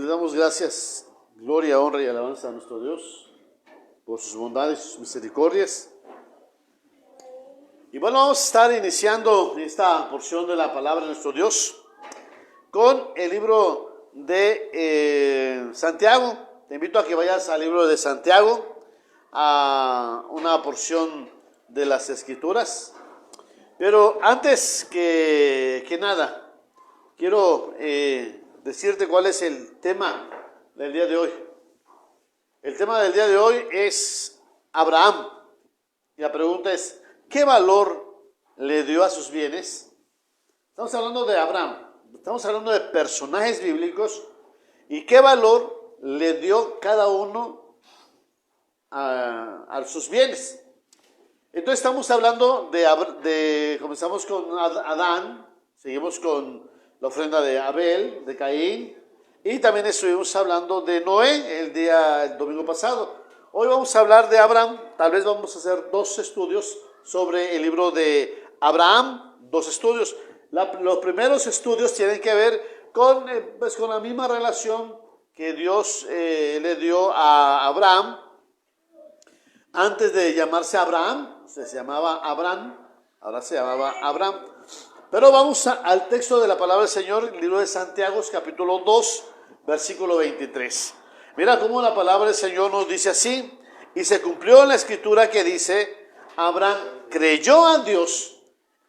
le damos gracias, gloria, honra y alabanza a nuestro Dios por sus bondades y sus misericordias. Y bueno, vamos a estar iniciando esta porción de la palabra de nuestro Dios con el libro de Santiago. Te invito a que vayas al libro de Santiago, a una porción de las Escrituras. Pero antes que nada, quiero decirte cuál es el tema del día de hoy. El tema del día de hoy es Abraham. Y la pregunta es, ¿qué valor le dio a sus bienes? Estamos hablando de Abraham, estamos hablando de personajes bíblicos y qué valor le dio cada uno a sus bienes. Entonces estamos hablando comenzamos con Adán, seguimos con la ofrenda de Abel, de Caín, y también estuvimos hablando de Noé el domingo pasado. Hoy vamos a hablar de Abraham. Tal vez vamos a hacer 2 estudios sobre el libro de Abraham, 2 estudios. Los primeros estudios tienen que ver con la misma relación que Dios le dio a Abraham. Antes de llamarse Abraham, se llamaba Abraham, ahora se llamaba Abraham. Pero vamos al texto de la palabra del Señor, el libro de Santiago, capítulo 2, versículo 23. Mira cómo la palabra del Señor nos dice así: y se cumplió en la escritura que dice, Abraham creyó a Dios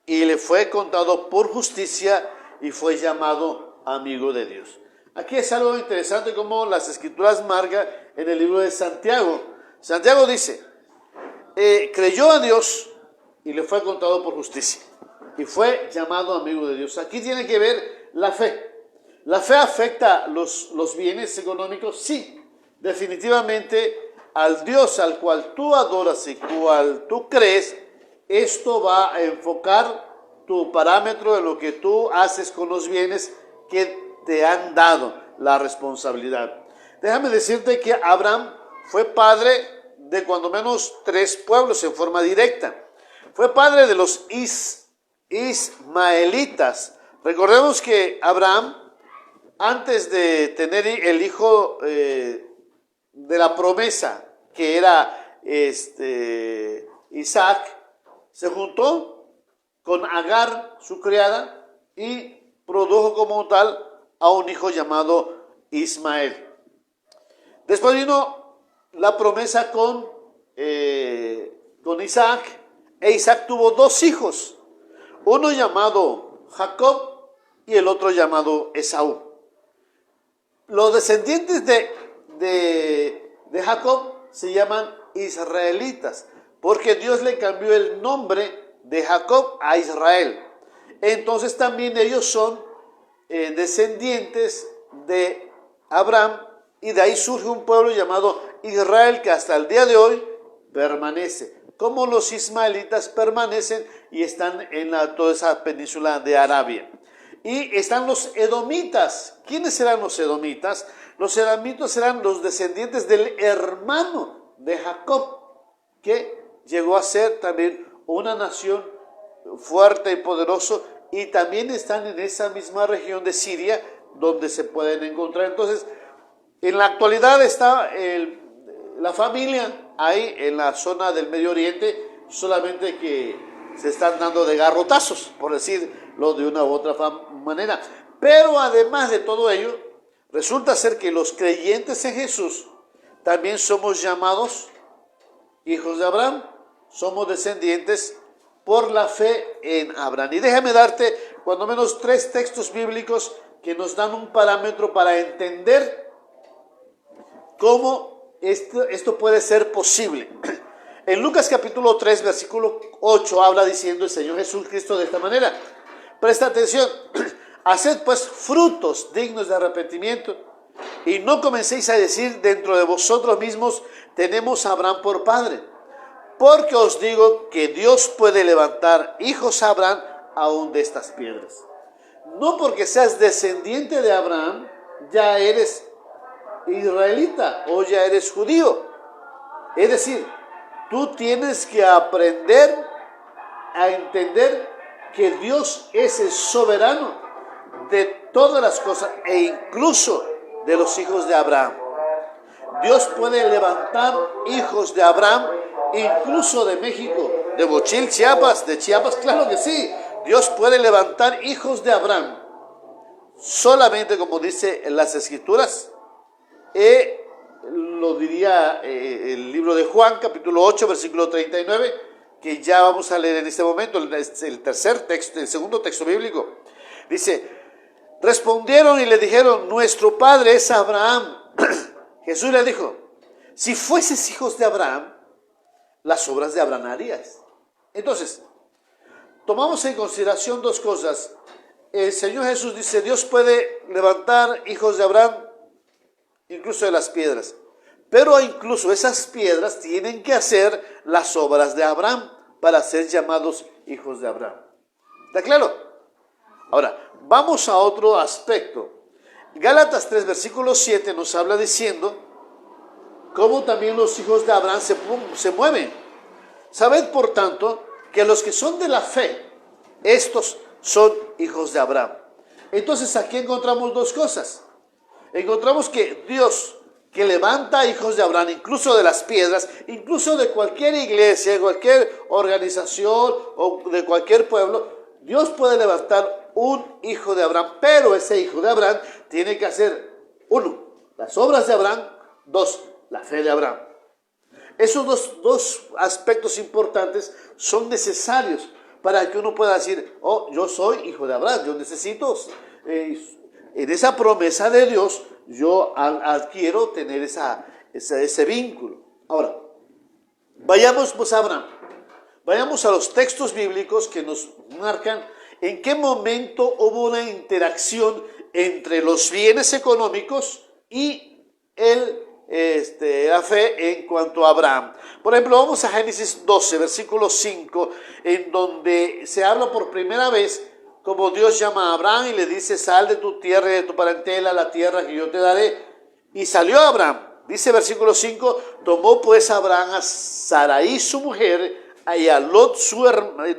y le fue contado por justicia y fue llamado amigo de Dios. Aquí es algo interesante como las escrituras marcan en el libro de Santiago. Santiago dice, creyó a Dios y le fue contado por justicia y fue llamado amigo de Dios. Aquí tiene que ver la fe. ¿La fe afecta los bienes económicos? Sí, definitivamente. Al Dios al cual tú adoras y cual tú crees, esto va a enfocar tu parámetro de lo que tú haces con los bienes que te han dado la responsabilidad. Déjame decirte que Abraham fue padre de cuando menos 3 pueblos en forma directa. Fue padre de los ismaelitas. Recordemos que Abraham, antes de tener el hijo de la promesa, que era Isaac, se juntó con Agar, su criada, y produjo como tal a un hijo llamado Ismael. Después vino la promesa con Isaac, e Isaac tuvo 2 hijos, uno llamado Jacob y el otro llamado Esaú. Los descendientes de Jacob se llaman israelitas, porque Dios le cambió el nombre de Jacob a Israel. Entonces también ellos son descendientes de Abraham, y de ahí surge un pueblo llamado Israel que hasta el día de hoy permanece, como los ismaelitas permanecen y están en toda esa península de Arabia. Y están los edomitas. ¿Quiénes eran los edomitas? Los edomitas eran los descendientes del hermano de Jacob, que llegó a ser también una nación fuerte y poderosa, y también están en esa misma región de Siria donde se pueden encontrar. Entonces, en la actualidad está la familia ahí en la zona del Medio Oriente, solamente que se están dando de garrotazos, por decirlo de una u otra manera. Pero además de todo ello, resulta ser que los creyentes en Jesús también somos llamados hijos de Abraham, somos descendientes por la fe en Abraham. Y déjame darte cuando menos 3 textos bíblicos que nos dan un parámetro para entender cómo esto puede ser posible. En Lucas capítulo 3, versículo 8, habla diciendo el Señor Jesucristo de esta manera. Presta atención. Haced pues frutos dignos de arrepentimiento, y no comencéis a decir dentro de vosotros mismos, tenemos a Abraham por padre. Porque os digo que Dios puede levantar hijos a Abraham aún de estas piedras. No porque seas descendiente de Abraham, ya eres israelita o ya eres judío. Es decir, tú tienes que aprender a entender que Dios es el soberano de todas las cosas, e incluso de los hijos de Abraham. Dios puede levantar hijos de Abraham, incluso de México, de Bochil, Chiapas, claro que sí. Dios puede levantar hijos de Abraham. Solamente como dice en las Escrituras, lo diría el libro de Juan, capítulo 8, versículo 39, que ya vamos a leer en este momento, el tercer texto, el segundo texto bíblico. Dice, respondieron y le dijeron, nuestro padre es Abraham. Jesús le dijo, si fueses hijos de Abraham, las obras de Abraham harías. Entonces, tomamos en consideración dos cosas. El Señor Jesús dice, Dios puede levantar hijos de Abraham, incluso de las piedras. Pero incluso esas piedras tienen que hacer las obras de Abraham para ser llamados hijos de Abraham. ¿Está claro? Ahora, vamos a otro aspecto. Gálatas 3, versículo 7 nos habla diciendo cómo también los hijos de Abraham se mueven. Sabed, por tanto, que los que son de la fe, estos son hijos de Abraham. Entonces aquí encontramos dos cosas. Encontramos que Dios, que levanta hijos de Abraham, incluso de las piedras, incluso de cualquier iglesia, de cualquier organización o de cualquier pueblo, Dios puede levantar un hijo de Abraham, pero ese hijo de Abraham tiene que hacer, uno, las obras de Abraham, dos, la fe de Abraham. Esos dos aspectos importantes son necesarios para que uno pueda decir, oh, yo soy hijo de Abraham, yo necesito, en esa promesa de Dios, yo adquiero tener ese vínculo. Ahora, vayamos pues a Abraham, vayamos a los textos bíblicos que nos marcan en qué momento hubo una interacción entre los bienes económicos y la fe en cuanto a Abraham. Por ejemplo, vamos a Génesis 12, versículo 5, en donde se habla por primera vez como Dios llama a Abraham y le dice, sal de tu tierra y de tu parentela a la tierra que yo te daré. Y salió Abraham. Dice versículo 5, tomó pues Abraham a Sarai su mujer, y a Lot,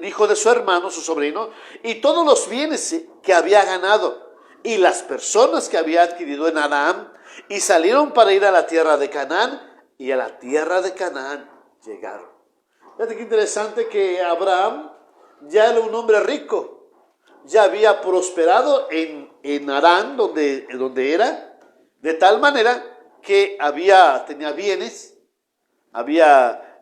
hijo de su hermano, su sobrino, y todos los bienes que había ganado, y las personas que había adquirido en Aram, y salieron para ir a la tierra de Canaán, y a la tierra de Canaán llegaron. Fíjate qué interesante que Abraham ya era un hombre rico, ya había prosperado en Harán, donde era, de tal manera que tenía bienes, había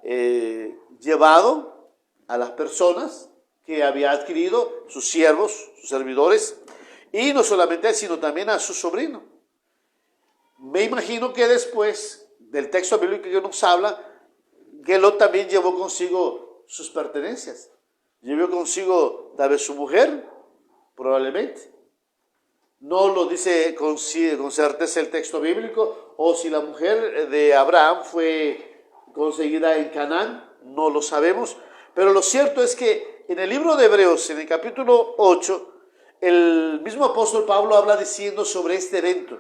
llevado a las personas que había adquirido, sus siervos, sus servidores, y no solamente a él, sino también a su sobrino. Me imagino que después del texto bíblico que nos habla, que Lot también llevó consigo sus pertenencias. Llevó consigo tal vez su mujer, probablemente. No lo dice con certeza el texto bíblico, o si la mujer de Abraham fue conseguida en Canaán, no lo sabemos. Pero lo cierto es que en el libro de Hebreos, en el capítulo 8, el mismo apóstol Pablo habla diciendo sobre este evento.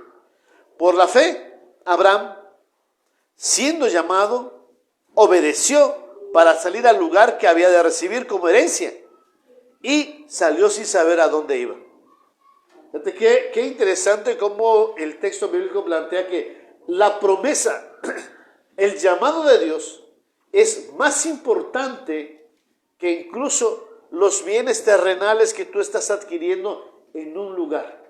Por la fe, Abraham, siendo llamado, obedeció para salir al lugar que había de recibir como herencia y salió sin saber a dónde iba. Fíjate qué interesante cómo el texto bíblico plantea que la promesa, el llamado de Dios es más importante que incluso los bienes terrenales que tú estás adquiriendo en un lugar.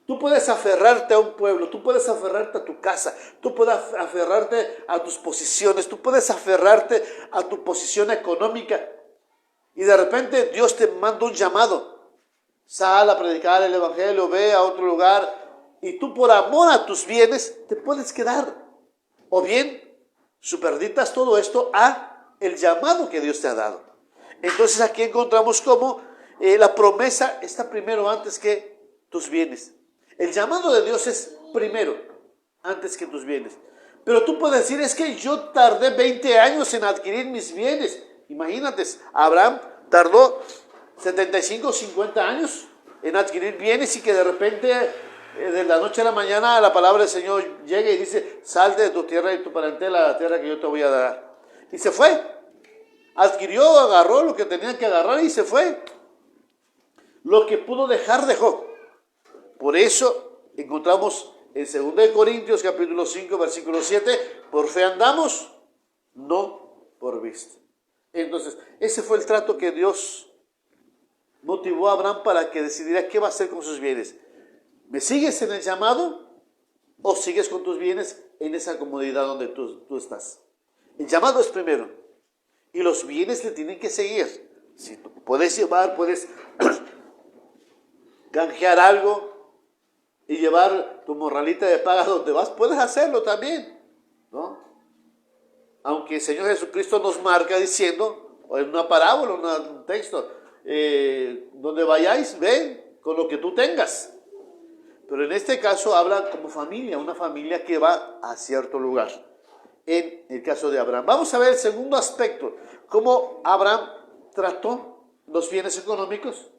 Tú puedes aferrarte a un pueblo, tú puedes aferrarte a tu casa, tú puedes aferrarte a tus posiciones, tú puedes aferrarte a tu posición económica y de repente Dios te manda un llamado. Sal a predicar el evangelio, ve a otro lugar y tú por amor a tus bienes te puedes quedar. O bien superditas todo esto a el llamado que Dios te ha dado. Entonces aquí encontramos cómo la promesa está primero antes que tus bienes. El llamado de Dios es primero, antes que tus bienes. Pero tú puedes decir, es que yo tardé 20 años en adquirir mis bienes. Imagínate, Abraham tardó 75 o 50 años en adquirir bienes y que de repente, de la noche a la mañana, la palabra del Señor llega y dice, sal de tu tierra y tu parentela a la tierra que yo te voy a dar. Y se fue. Adquirió, agarró lo que tenía que agarrar y se fue. Lo que pudo dejar, dejó. Por eso encontramos en 2 Corintios capítulo 5, versículo 7, por fe andamos, no por vista. Entonces, ese fue el trato que Dios motivó a Abraham para que decidiera qué va a hacer con sus bienes. ¿Me sigues en el llamado o sigues con tus bienes en esa comodidad donde tú estás? El llamado es primero y los bienes le tienen que seguir. Si tú puedes llevar, puedes canjear algo y llevar tu morralita de paga donde vas, puedes hacerlo también, ¿no? Aunque el Señor Jesucristo nos marca diciendo, o en una parábola, un texto, donde vayáis, ven con lo que tú tengas. Pero en este caso habla como familia, una familia que va a cierto lugar. En el caso de Abraham. Vamos a ver el segundo aspecto, cómo Abraham trató los bienes económicos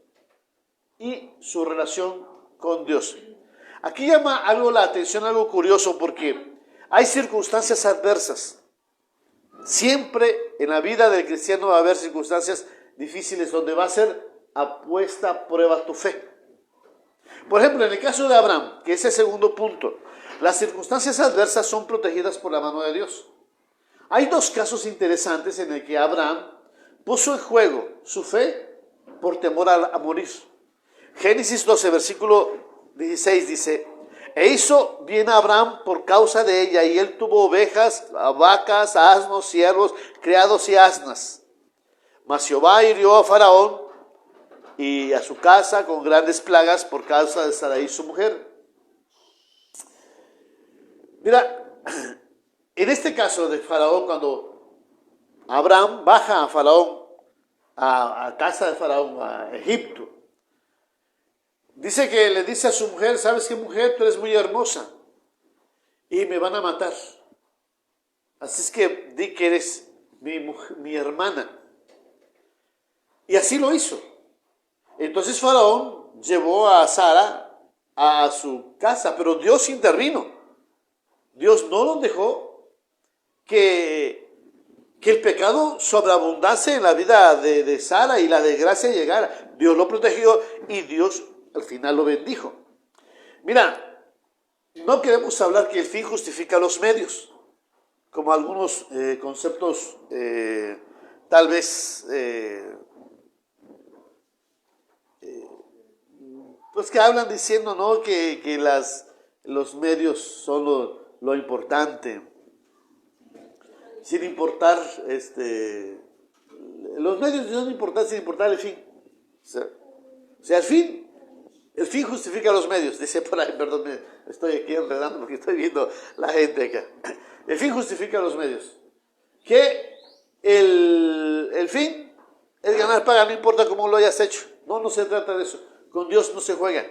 y su relación con Dios. Aquí llama algo la atención, algo curioso, porque hay circunstancias adversas. Siempre en la vida del cristiano va a haber circunstancias difíciles donde va a ser puesta a prueba tu fe. Por ejemplo, en el caso de Abraham, que es el segundo punto, las circunstancias adversas son protegidas por la mano de Dios. Hay dos casos interesantes en el que Abraham puso en juego su fe por temor a morir. Génesis 12, versículo 16 dice: e hizo bien a Abraham por causa de ella, y él tuvo ovejas, vacas, asnos, siervos, criados y asnas. Mas Jehová hirió a Faraón y a su casa con grandes plagas por causa de Sarai su mujer. Mira, en este caso de Faraón, cuando Abraham baja a Faraón, a casa de Faraón, a Egipto, dice que le dice a su mujer: ¿sabes qué, mujer? Tú eres muy hermosa y me van a matar. Así es que di que eres mi hermana. Y así lo hizo. Entonces Faraón llevó a Sara a su casa, pero Dios intervino. Dios no nos dejó que el pecado sobreabundase en la vida de Sara y la desgracia llegara. Dios lo protegió y Dios al final lo bendijo. Mira, no queremos hablar que el fin justifica los medios, como algunos conceptos tal vez pues que hablan diciendo, ¿no?, que los medios son lo importante, sin importar, los medios no importan sin importar el fin. O sea, el fin justifica los medios. Dice por ahí, perdón, me estoy aquí enredando porque estoy viendo la gente acá. El fin justifica los medios. Que el fin es ganar paga, no importa cómo lo hayas hecho. No se trata de eso. Con Dios no se juega.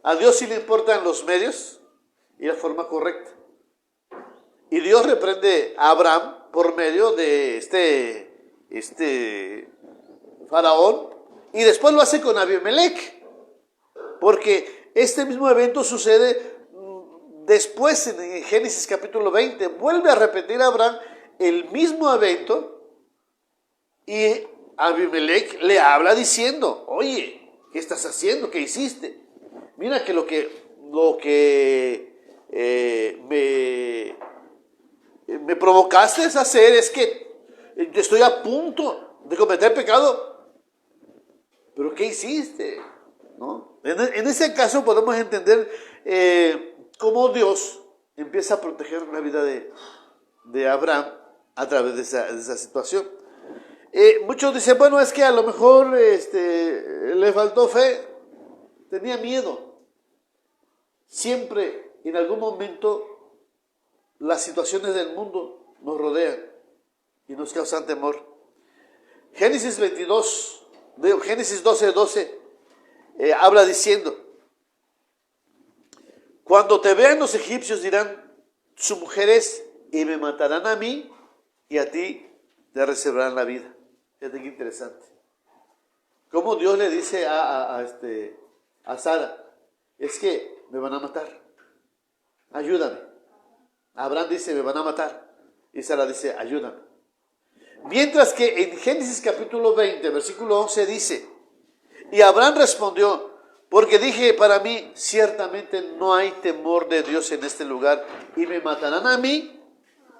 A Dios sí le importan los medios y la forma correcta. Y Dios reprende a Abraham por medio de este Faraón, y después lo hace con Abimelech, porque este mismo evento sucede después en Génesis capítulo 20. Vuelve a repetir a Abraham el mismo evento y Abimelech le habla diciendo: oye, ¿qué estás haciendo? ¿Qué hiciste? Mira que lo que me provocaste a hacer es que estoy a punto de cometer pecado. ¿Pero qué hiciste? ¿No? En ese caso podemos entender cómo Dios empieza a proteger la vida de Abraham a través de esa situación. Muchos dicen, bueno, es que a lo mejor le faltó fe, tenía miedo. Siempre, en algún momento, las situaciones del mundo nos rodean y nos causan temor. Génesis 12 habla diciendo: cuando te vean los egipcios dirán, su mujer es, y me matarán a mí, y a ti te reservarán la vida. Fíjate qué interesante. Cómo Dios le dice a Sara: es que me van a matar, ayúdame. Abraham dice: me van a matar, y Sara dice: ayúdame. Mientras que en Génesis capítulo 20, versículo 11 dice: y Abraham respondió: Porque dije para mí, ciertamente no hay temor de Dios en este lugar y me matarán a mí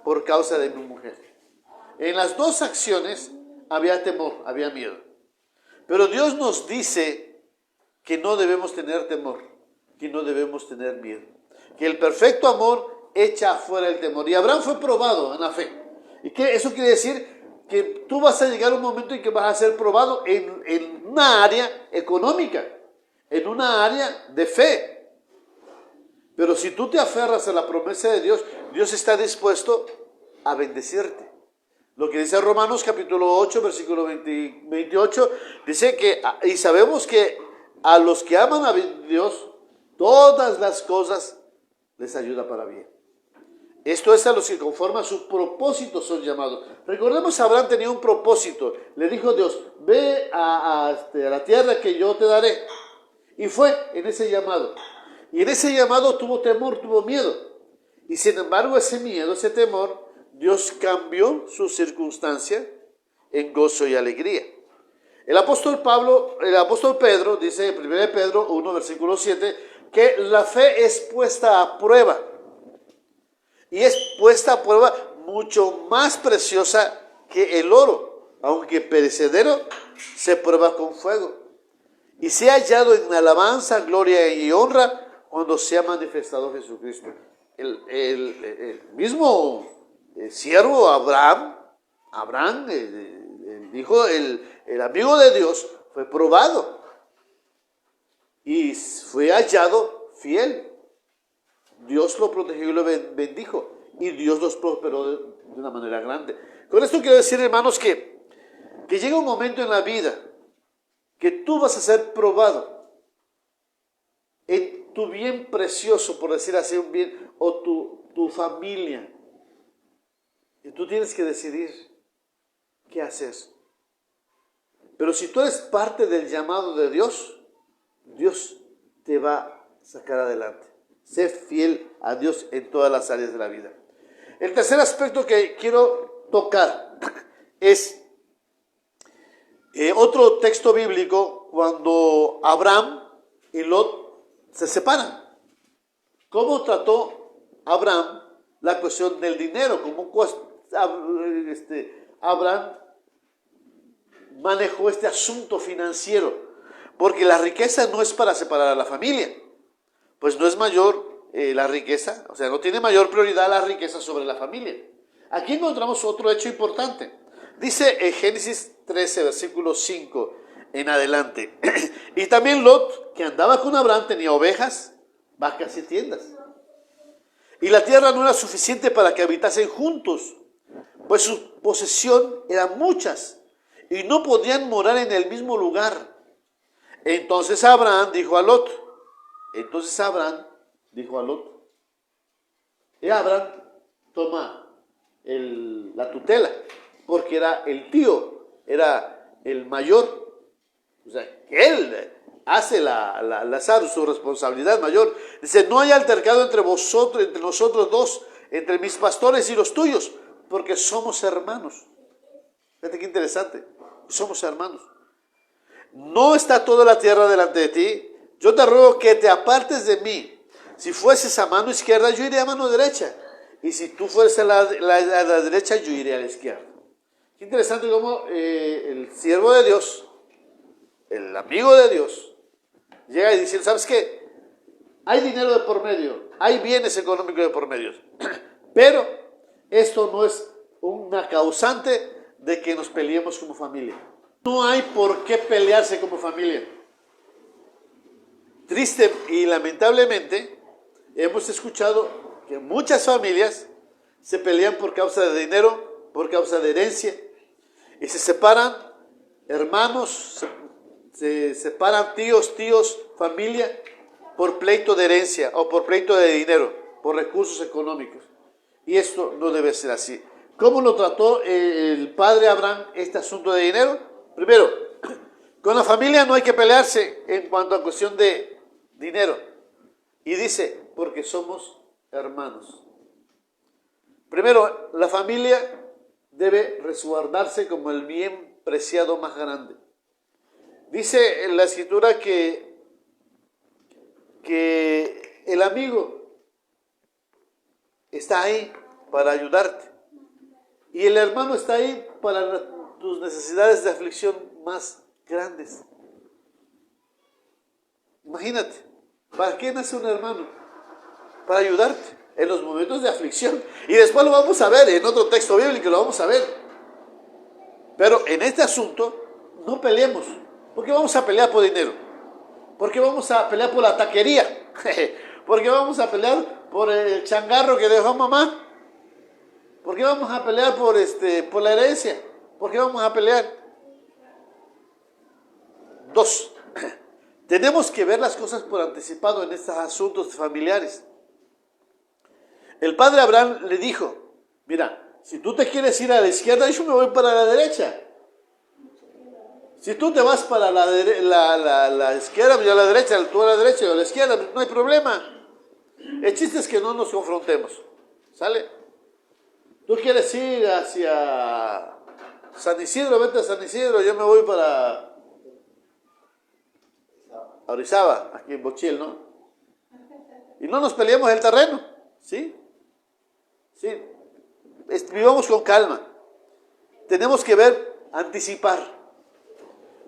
por causa de mi mujer. En las dos acciones había temor, había miedo. Pero Dios nos dice que no debemos tener temor, que no debemos tener miedo. Que el perfecto amor echa afuera el temor. Y Abraham fue probado en la fe. ¿Y qué? Eso quiere decir que tú vas a llegar a un momento en que vas a ser probado en una área económica, en una área de fe. Pero si tú te aferras a la promesa de Dios, Dios está dispuesto a bendecirte. Lo que dice Romanos capítulo 8, versículo 28, dice que, y sabemos que a los que aman a Dios, todas las cosas les ayuda para bien. Esto es a los que conforme a su propósito son llamados. Recordemos, Abraham tenía un propósito. Le dijo Dios, ve a la tierra que yo te daré. Y fue en ese llamado. Y en ese llamado tuvo temor, tuvo miedo. Y sin embargo ese miedo, ese temor, Dios cambió su circunstancia en gozo y alegría. El apóstol Pedro dice en 1 Pedro 1, versículo 7, que la fe es puesta a prueba. Y es puesta a prueba mucho más preciosa que el oro, aunque perecedero, se prueba con fuego. Y se ha hallado en alabanza, gloria y honra cuando se ha manifestado Jesucristo. El mismo siervo Abraham, el hijo, el amigo de Dios, fue probado y fue hallado fiel. Dios lo protegió y lo bendijo, y Dios los prosperó de una manera grande. Con esto quiero decir, hermanos, que llega un momento en la vida que tú vas a ser probado en tu bien precioso, por decir así, un bien, o tu familia. Y tú tienes que decidir qué hacer. Pero si tú eres parte del llamado de Dios, Dios te va a sacar adelante. Sé fiel a Dios en todas las áreas de la vida. El tercer aspecto que quiero tocar es otro texto bíblico cuando Abraham y Lot se separan. ¿Cómo trató Abraham la cuestión del dinero? ¿Cómo Abraham manejó este asunto financiero? Porque la riqueza no es para separar a la familia. Pues no es mayor la riqueza, o sea, no tiene mayor prioridad la riqueza sobre la familia. Aquí encontramos otro hecho importante. Dice en Génesis 13, versículo 5 en adelante. Y también Lot, que andaba con Abraham, tenía ovejas, vacas y tiendas. Y la tierra no era suficiente para que habitasen juntos, pues su posesión eran muchas y no podían morar en el mismo lugar. Entonces Abraham dijo a Lot, y Abraham toma la tutela, porque era el tío, era el mayor, o sea, él hace su responsabilidad mayor. Dice, no hay altercado entre nosotros dos, entre mis pastores y los tuyos, porque somos hermanos. Fíjate qué interesante, somos hermanos. No está toda la tierra delante de ti, yo te ruego que te apartes de mí. Si fueses a mano izquierda, yo iré a mano derecha. Y si tú fueres a la derecha, yo iré a la izquierda. Qué interesante cómo el siervo de Dios, el amigo de Dios, llega y dice, ¿sabes qué? Hay dinero de por medio, hay bienes económicos de por medio. Pero esto no es una causante de que nos peleemos como familia. No hay por qué pelearse como familia. Triste y lamentablemente hemos escuchado que muchas familias se pelean por causa de dinero, por causa de herencia, y se separan hermanos, se separan tíos, familia, por pleito de herencia o por pleito de dinero, por recursos económicos. Y esto no debe ser así. ¿Cómo lo trató el padre Abraham este asunto de dinero? Primero, con la familia no hay que pelearse en cuanto a cuestión de dinero. Y dice, porque somos hermanos. Primero, la familia debe resguardarse como el bien preciado más grande. Dice en la escritura que que el amigo está ahí para ayudarte. Y el hermano está ahí para tus necesidades de aflicción más grandes. Imagínate, ¿para qué nace un hermano? Para ayudarte en los momentos de aflicción. Y después lo vamos a ver en otro texto bíblico, lo vamos a ver. Pero en este asunto no peleemos. ¿Por qué vamos a pelear por dinero? ¿Por qué vamos a pelear por la taquería? ¿Por qué vamos a pelear por el changarro que dejó mamá? ¿Por qué vamos a pelear por la herencia? ¿Por qué vamos a pelear? 2. Tenemos que ver las cosas por anticipado en estos asuntos familiares. El padre Abraham le dijo, mira, si tú te quieres ir a la izquierda, yo me voy para la derecha. Si tú te vas para la izquierda, yo a la derecha, tú a la derecha, yo a la izquierda, no hay problema. El chiste es que no nos confrontemos. ¿Sale? Tú quieres ir hacia San Isidro, vete a San Isidro, yo me voy para Orizaba, aquí en Bochil, ¿no? Y no nos peleemos el terreno, ¿sí? Sí, vivamos con calma. Tenemos que ver, anticipar.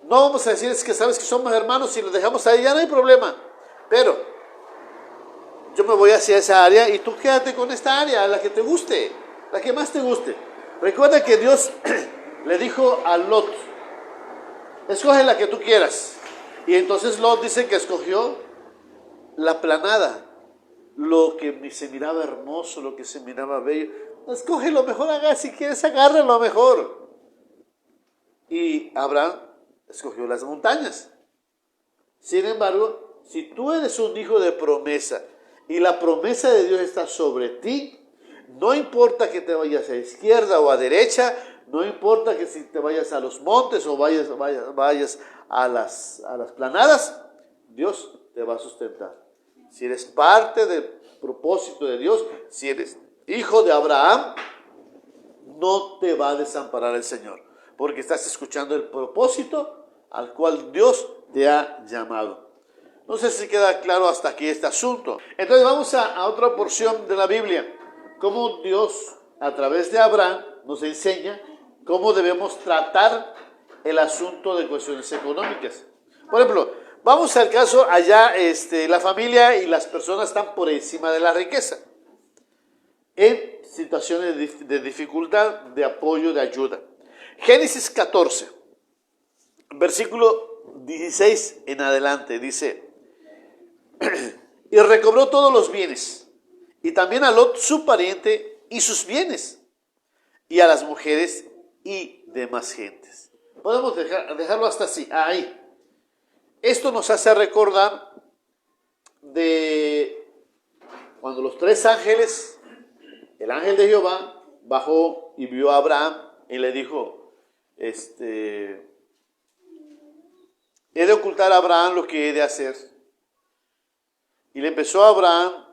No vamos a decir, es que sabes que somos hermanos, si los dejamos ahí ya no hay problema. Pero yo me voy hacia esa área y tú quédate con esta área, la que te guste, la que más te guste. Recuerda que Dios le dijo a Lot, escoge la que tú quieras. Y entonces Lot dice que escogió la planada, lo que se miraba hermoso, lo que se miraba bello. Escoge lo mejor, si quieres agarra lo mejor. Y Abraham escogió las montañas. Sin embargo, si tú eres un hijo de promesa y la promesa de Dios está sobre ti, no importa que te vayas a izquierda o a derecha, no importa que si te vayas a los montes o vayas a las planadas, Dios te va a sustentar. Si eres parte del propósito de Dios, si eres hijo de Abraham, no te va a desamparar el Señor, porque estás escuchando el propósito al cual Dios te ha llamado. No sé si queda claro hasta aquí este asunto. Entonces vamos a otra porción de la Biblia. Cómo Dios, a través de Abraham, nos enseña cómo debemos tratar el asunto de cuestiones económicas. Por ejemplo, vamos al caso allá, la familia y las personas están por encima de la riqueza. En situaciones de dificultad, de apoyo, de ayuda. Génesis 14, versículo 16 en adelante, dice, y recobró todos los bienes, y también a Lot su pariente y sus bienes, y a las mujeres y demás gentes. Podemos dejarlo hasta así, ahí. Esto nos hace recordar de cuando los 3 ángeles, el ángel de Jehová bajó y vio a Abraham y le dijo, he de ocultar a Abraham lo que he de hacer. Y le empezó a Abraham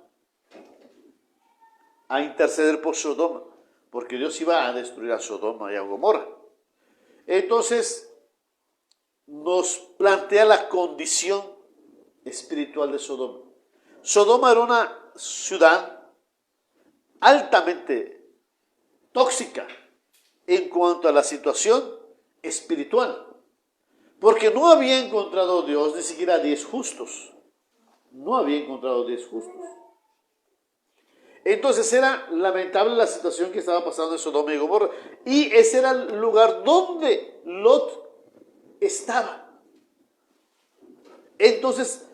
a interceder por Sodoma, porque Dios iba a destruir a Sodoma y a Gomorra. Entonces nos plantea la condición espiritual de Sodoma. Sodoma era una ciudad altamente tóxica en cuanto a la situación espiritual, porque no había encontrado Dios ni siquiera 10 justos. No había encontrado 10 justos. Entonces era lamentable la situación que estaba pasando en Sodoma y Gomorra. Y ese era el lugar donde Lot estaba. Entonces,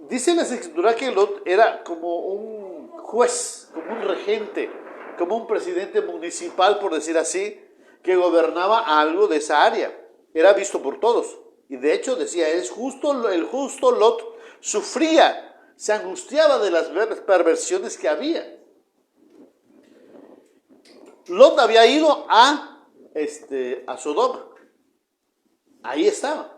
dice la Escritura que Lot era como un juez, como un regente, como un presidente municipal, por decir así, que gobernaba algo de esa área. Era visto por todos. Y de hecho decía, el justo Lot sufría, se angustiaba de las perversiones que había. Lot había ido a Sodoma. Ahí estaba.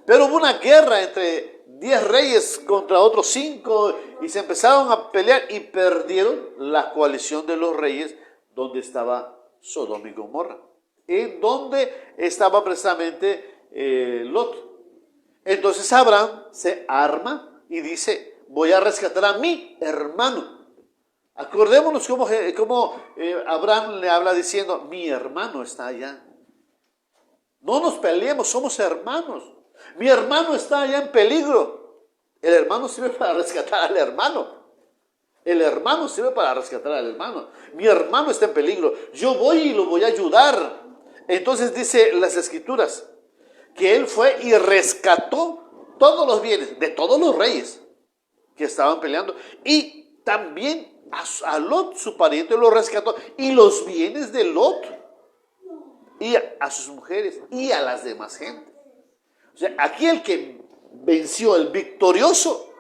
Pero hubo una guerra entre 10 reyes contra otros 5 y se empezaron a pelear y perdieron la coalición de los reyes donde estaba Sodoma y Gomorra. En donde estaba precisamente Lot. Entonces Abraham se arma y dice, voy a rescatar a mi hermano. Acordémonos cómo Abraham le habla diciendo, mi hermano está allá. No nos peleemos, somos hermanos. Mi hermano está allá en peligro. El hermano sirve para rescatar al hermano. El hermano sirve para rescatar al hermano. Mi hermano está en peligro. Yo voy y lo voy a ayudar. Entonces dice las escrituras que él fue y rescató todos los bienes de todos los reyes que estaban peleando. Y también a Lot, su pariente, lo rescató. Y los bienes de Lot. Y a sus mujeres y a las demás gentes. O sea, aquí el que venció, el victorioso,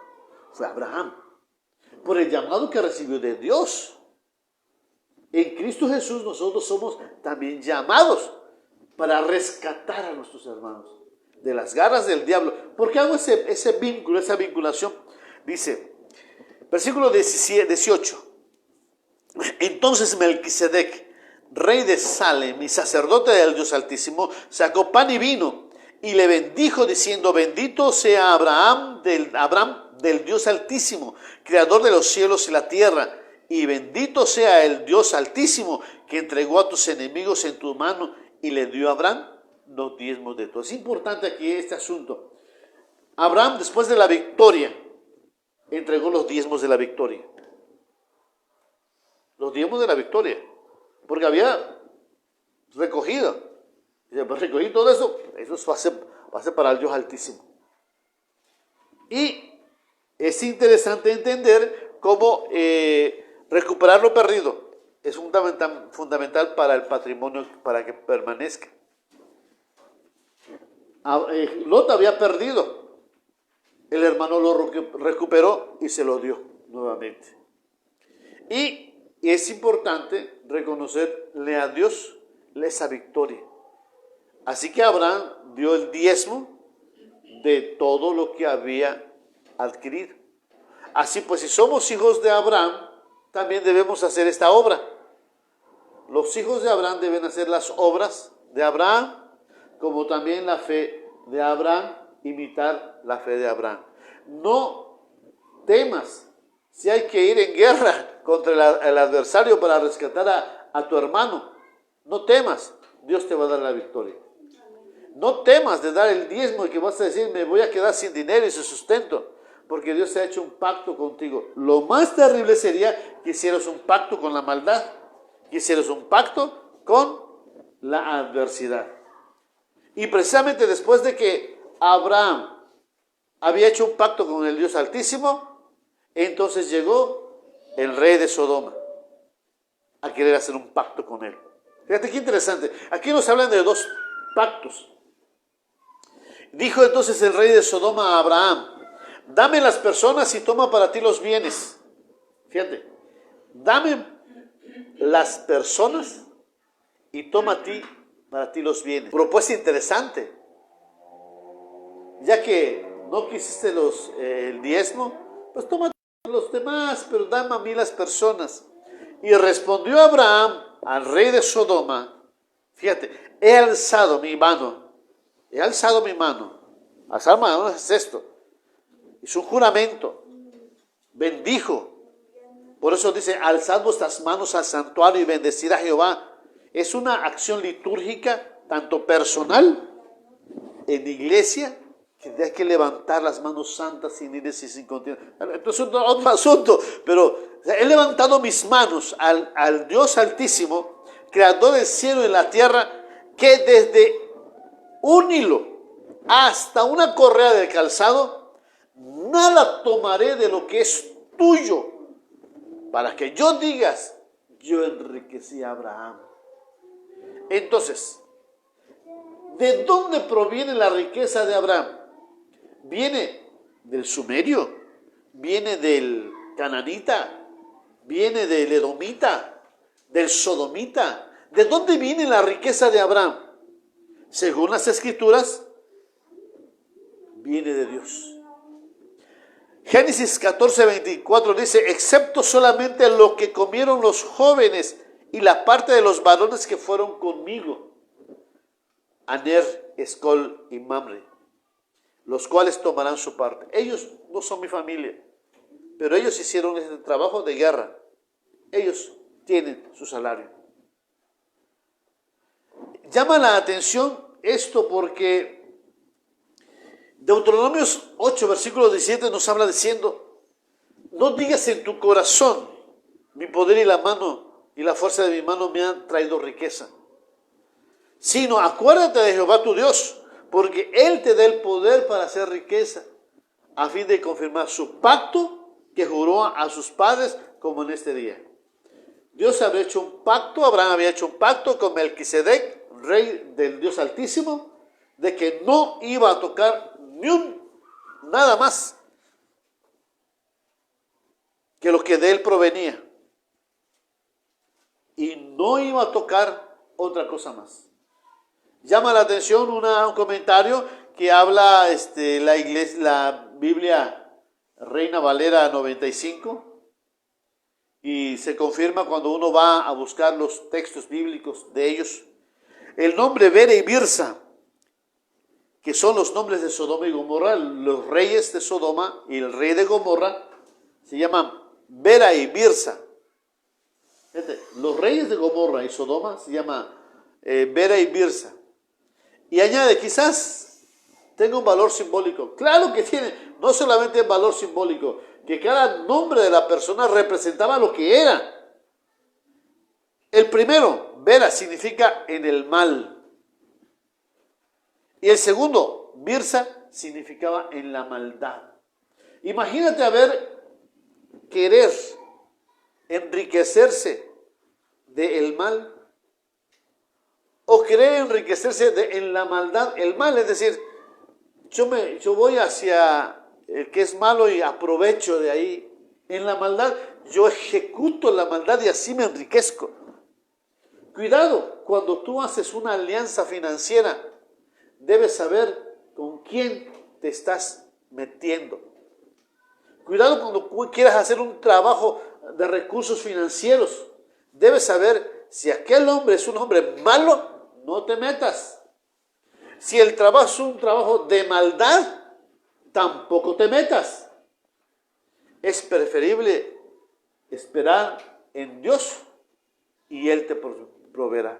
fue Abraham. Por el llamado que recibió de Dios. En Cristo Jesús nosotros somos también llamados para rescatar a nuestros hermanos de las garras del diablo. ¿Por qué hago ese vínculo, esa vinculación? Dice, versículo 18. Entonces Melquisedec, rey de Salem y sacerdote del Dios Altísimo, sacó pan y vino y le bendijo diciendo, bendito sea Abraham del Dios Altísimo, creador de los cielos y la tierra, y bendito sea el Dios Altísimo que entregó a tus enemigos en tu mano y le dio a Abraham los diezmos de todo. Es importante aquí este asunto. Abraham, después de la victoria, entregó los diezmos de la victoria. Los diezmos de la victoria. Porque había recogido. Dice, pues recogí todo eso va a ser para el Dios Altísimo. Y es interesante entender cómo recuperar lo perdido es fundamental para el patrimonio, para que permanezca. Lot había perdido. El hermano lo recuperó y se lo dio nuevamente. Y es importante reconocerle a Dios esa victoria. Así que Abraham dio el diezmo de todo lo que había adquirido. Así pues, si somos hijos de Abraham, también debemos hacer esta obra. Los hijos de Abraham deben hacer las obras de Abraham, como también la fe de Abraham, imitar la fe de Abraham. No temas si hay que ir en guerra contra el adversario para rescatar a tu hermano. No temas, Dios te va a dar la victoria. No temas de dar el diezmo y que vas a decir, me voy a quedar sin dinero y sin sustento, porque Dios ha hecho un pacto contigo. Lo más terrible sería que hicieras un pacto con la maldad, que hicieras un pacto con la adversidad. Y precisamente después de que Abraham había hecho un pacto con el Dios Altísimo, entonces llegó el rey de Sodoma a querer hacer un pacto con él. Fíjate qué interesante. Aquí nos hablan de dos pactos. Dijo entonces el rey de Sodoma a Abraham, dame las personas y toma para ti los bienes. Fíjate, dame las personas y toma para ti los bienes. Propuesta interesante. Ya que no quisiste el diezmo, pues toma los demás, pero dame a mí las personas. Y respondió Abraham al rey de Sodoma, fíjate, he alzado mi mano. Alzar mano es esto. Es un juramento. Bendijo. Por eso dice, alzad vuestras manos al santuario y bendecid a Jehová. Es una acción litúrgica, tanto personal, en iglesia, que hay que levantar las manos santas sin ir y sin continuar. Entonces es otro asunto, pero he levantado mis manos al Dios Altísimo, creador del cielo y la tierra, que desde un hilo hasta una correa del calzado, nada tomaré de lo que es tuyo, para que yo digas, yo enriquecí a Abraham. Entonces, ¿de dónde proviene la riqueza de Abraham? Viene del sumerio, viene del cananita, viene del edomita, del sodomita. ¿De dónde viene la riqueza de Abraham? Según las escrituras, viene de Dios. Génesis 14:24 dice, excepto solamente lo que comieron los jóvenes y la parte de los varones que fueron conmigo, Aner, Escol y Mamre, los cuales tomarán su parte. Ellos no son mi familia. pero ellos hicieron este trabajo de guerra. Ellos tienen su salario. Llama la atención esto porque Deuteronomios 8, versículo 17 nos habla diciendo: no digas en tu corazón, mi poder y la mano y la fuerza de mi mano me han traído riqueza, sino acuérdate de Jehová tu Dios, porque Él te da el poder para hacer riqueza, a fin de confirmar su pacto que juró a sus padres, como en este día. Dios había hecho un pacto, Abraham había hecho un pacto con Melquisedec, rey del Dios Altísimo, de que no iba a tocar nada más que lo que de él provenía. Y no iba a tocar otra cosa más. Llama la atención un comentario que habla la Biblia Reina Valera 95, y se confirma cuando uno va a buscar los textos bíblicos de ellos. El nombre Bera y Birsa, que son los nombres de Sodoma y Gomorra, los reyes de Sodoma y el rey de Gomorra, se llaman Bera y Birsa. Los reyes de Gomorra y Sodoma se llaman Bera y Birsa. Y añade, quizás tenga un valor simbólico. Claro que tiene, no solamente el valor simbólico, que cada nombre de la persona representaba lo que era. El primero, Bera, significa en el mal. Y el segundo, Birsa, significaba en la maldad. Imagínate querer enriquecerse del mal, o querer enriquecerse en la maldad, el mal, es decir, yo voy hacia el que es malo y aprovecho de ahí. En la maldad, yo ejecuto la maldad y así me enriquezco. Cuidado, cuando tú haces una alianza financiera, debes saber con quién te estás metiendo. Cuidado cuando quieras hacer un trabajo de recursos financieros, debes saber si aquel hombre es un hombre malo, no te metas. Si el trabajo es un trabajo de maldad, tampoco te metas. Es preferible esperar en Dios y Él te proveerá.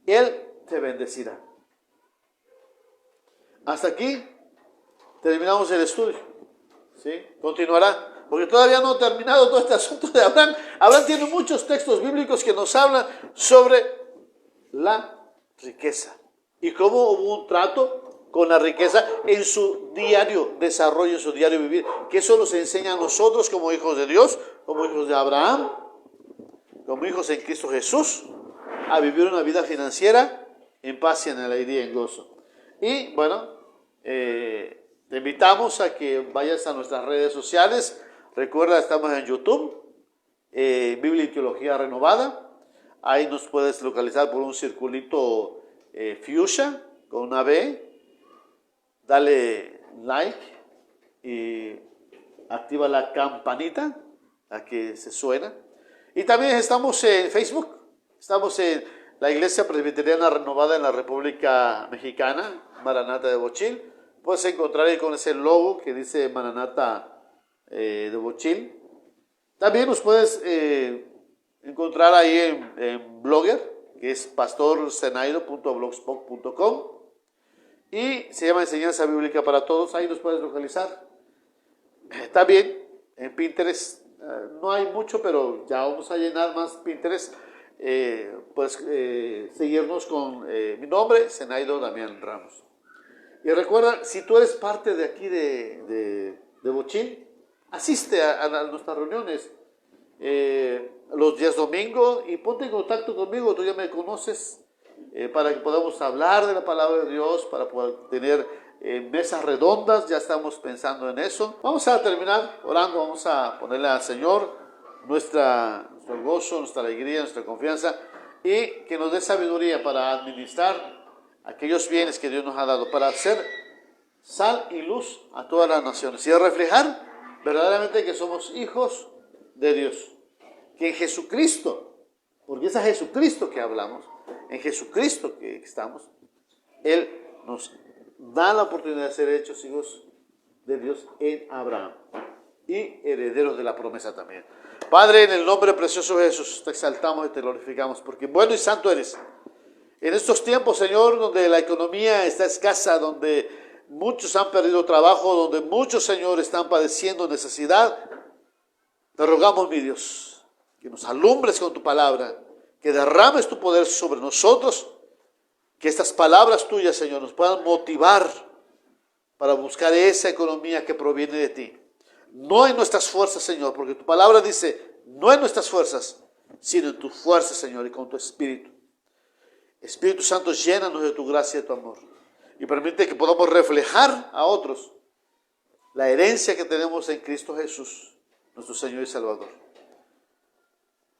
Él te bendecirá. Hasta aquí terminamos el estudio. ¿Sí? Continuará, porque todavía no he terminado todo este asunto de Abraham. Abraham tiene muchos textos bíblicos que nos hablan sobre la riqueza y cómo hubo un trato con la riqueza en su diario desarrollo, en su diario vivir, que eso nos enseña a nosotros como hijos de Dios, como hijos de Abraham, como hijos en Cristo Jesús, a vivir una vida financiera en paz y en alegría y en gozo. Y bueno, te invitamos a que vayas a nuestras redes sociales. Recuerda, estamos en YouTube, Biblia y Teología Renovada. Ahí nos puedes localizar por un circulito fuchsia con una B. Dale like y activa la campanita a que se suena. Y también estamos en Facebook. Estamos en la Iglesia Presbiteriana Renovada en la República Mexicana, Maranata de Bochil. Puedes encontrar ahí con ese logo que dice Maranata de Bochil. También nos puedes encontrar ahí en Blogger, que es pastorzenaido.blogspot.com, y se llama Enseñanza Bíblica para Todos. Ahí nos puedes localizar. También en Pinterest, no hay mucho, pero ya vamos a llenar más Pinterest. Puedes seguirnos con mi nombre, Zenaido Damián Ramos. Y recuerda, si tú eres parte de aquí de Bochil, asiste a nuestras reuniones los días domingo y ponte en contacto conmigo. Tú ya me conoces, para que podamos hablar de la palabra de Dios, para poder tener mesas redondas. Ya estamos pensando en eso. Vamos a terminar orando. Vamos a ponerle al Señor nuestro gozo, nuestra alegría, nuestra confianza, y que nos dé sabiduría para administrar aquellos bienes que Dios nos ha dado, para hacer sal y luz a todas las naciones y a reflejar verdaderamente que somos hijos de Dios, que en Jesucristo, porque es a Jesucristo que hablamos, en Jesucristo que estamos, Él nos da la oportunidad de ser hechos hijos de Dios en Abraham. y herederos de la promesa también. Padre, en el nombre precioso de Jesús, te exaltamos y te glorificamos, porque bueno y santo eres. En estos tiempos, Señor, donde la economía está escasa, donde muchos han perdido trabajo, donde muchos, Señor, están padeciendo necesidad, te rogamos, mi Dios, que nos alumbres con tu palabra, que derrames tu poder sobre nosotros, que estas palabras tuyas, Señor, nos puedan motivar para buscar esa economía que proviene de ti. No en nuestras fuerzas, Señor, porque tu palabra dice, no en nuestras fuerzas, sino en tu fuerza, Señor, y con tu Espíritu. Espíritu Santo, llénanos de tu gracia y de tu amor. Y permite que podamos reflejar a otros la herencia que tenemos en Cristo Jesús, nuestro Señor y Salvador.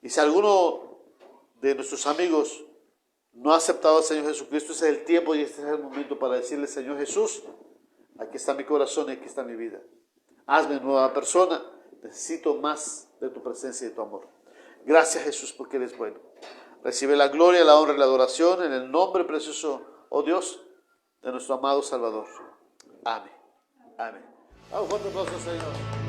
Y si alguno de nuestros amigos no ha aceptado al Señor Jesucristo, ese es el tiempo y este es el momento para decirle, Señor Jesús, aquí está mi corazón y aquí está mi vida. Hazme nueva persona, necesito más de tu presencia y de tu amor. Gracias, Jesús, porque eres bueno. Recibe la gloria, la honra y la adoración en el nombre precioso, oh Dios, de nuestro amado Salvador. Amén. Amén. Un fuerte aplauso, Señor.